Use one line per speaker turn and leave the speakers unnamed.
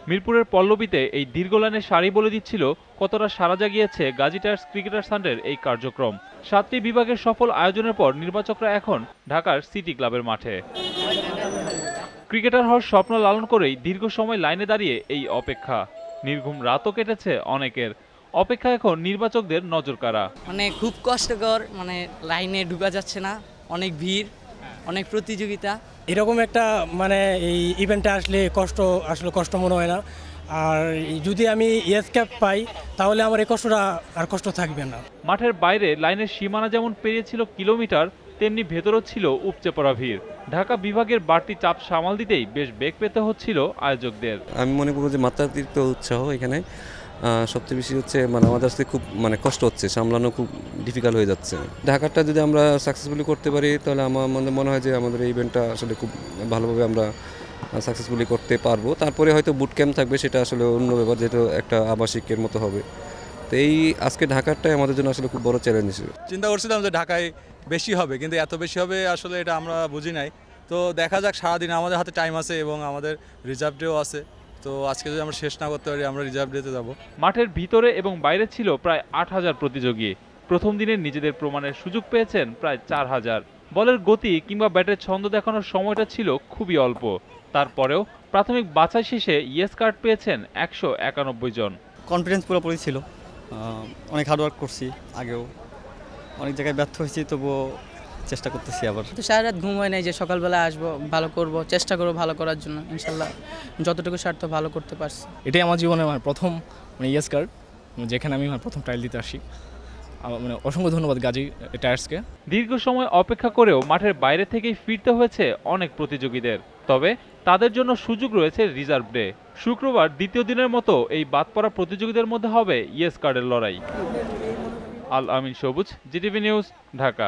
মিরপুরের পল্লবীতে এই দীর্ঘ লাইনের সারি বলে দিচ্ছিল কতটা সাড়া জাগিয়েছে গাজী টায়ার্স ক্রিকেটার্স ফান্ডের এই কার্যক্রম। 7টি বিভাগের সফল আয়োজনের পর নির্বাচকরা এখন ঢাকার সিটি ক্লাবের মাঠে। ক্রিকেটার হওয়ার স্বপ্ন লালন করেই দীর্ঘ সময় লাইনে দাঁড়িয়ে এই অপেক্ষা। নির্ঘুম রাতও কেটেছে অনেকের। অপেক্ষা এখন নির্বাচকদের নজর কাড়া।
খুব কষ্টকর, লাইনে ঢুকা যাচ্ছে না, অনেক ভিড়, অনেক প্রতিযোগিতা।
এরকম একটা এই ইভেন্টে আসলে কষ্ট মনে হয় না। আর যদি আমি ইয়েস ক্যাপ পাই তাহলে আমার এই কষ্টটা আর কষ্ট থাকবে না।
মাঠের বাইরে লাইনের সীমানা যেমন পেরিয়েছিল কিলোমিটার, তেমনি ভেতরও ছিল উপচে পড়া ভিড়। ঢাকা বিভাগের বাড়তি চাপ সামাল দিতেই বেশ বেগ পেতে হচ্ছিল আয়োজকদের।
আমি মনে করব যে মাত্রাতিরিক্ত উৎসাহ এখানে সবচেয়ে বেশি হচ্ছে আমাদের আসলে খুব কষ্ট হচ্ছে, সামলানো খুব ডিফিকাল্ট হয়ে যাচ্ছে। ঢাকাটা যদি আমরা সাকসেসফুলি করতে পারি তাহলে আমার মনে হয় যে আমাদের এই ইভেন্টটা আসলে খুব ভালোভাবে আমরা সাকসেসফুলি করতে পারবো। তারপরে হয়তো বুট ক্যাম্প থাকবে, সেটা আসলে অন্য ব্যাপার, যেহেতু একটা আবাসিকের মতো হবে। তো এই আজকে ঢাকারটাই আমাদের জন্য আসলে খুব বড় চ্যালেঞ্জ হিসেবে
চিন্তা করছিলাম যে ঢাকায় বেশি হবে, কিন্তু এত বেশি হবে আসলে এটা আমরা বুঝি নাই। তো দেখা যাক, সারাদিন আমাদের হাতে টাইম আছে এবং আমাদের রিজার্ভ ডেও আছে। তো আজকে যদি আমরা শেষ না করতে পারি আমরা রিজার্ভ ডেতে যাব।
মাঠের ভিতরে এবং বাইরে ছিল প্রায় 8,000 প্রতিযোগী। প্রথম দিনে নিজেদের প্রমাণের সুযোগ পেয়েছেন প্রায় 4,000। বলের গতি কিংবা ব্যাটের ছন্দ দেখানোর সময়টা ছিল খুবই অল্প। তারপরেও প্রাথমিক বাছাই শেষে ইয়েস কার্ড পেয়েছেন 191 জন।
কনফিডেন্স পুরোপুরি ছিল, অনেক হার্ডওয়ার্ক করছি, আগেও অনেক জায়গায় ব্যর্থ হয়েছি, তবুও চেষ্টা করতেছি আবার।
তো সারা রাত ঘুম হয় নাই, যে সকালবেলা আসবো, ভালো করব, চেষ্টা করবো ভালো করার জন্য। ইনশাল্লাহ যতটুকু সার্থ ভালো করতে পারছি।
এটাই আমার জীবনে প্রথম ইয়েস কার্ড, যেখানে আমি প্রথম ট্রায়াল দিতে আসি। অসংখ্য ধন্যবাদ গাজী টায়ার্সকে।
দীর্ঘ সময় অপেক্ষা করেও মাঠের বাইরে থেকেই ফিরতে হয়েছে অনেক প্রতিযোগীদের। তবে তাদের জন্য সুযোগ রয়েছে রিজার্ভ ডে। শুক্রবার দ্বিতীয় দিনের মতো এই বাদ পড়া প্রতিযোগীদের মধ্যে হবে ইয়েস কার্ডের লড়াই। আল আমিন সবুজ, জিটিভি নিউজ, ঢাকা।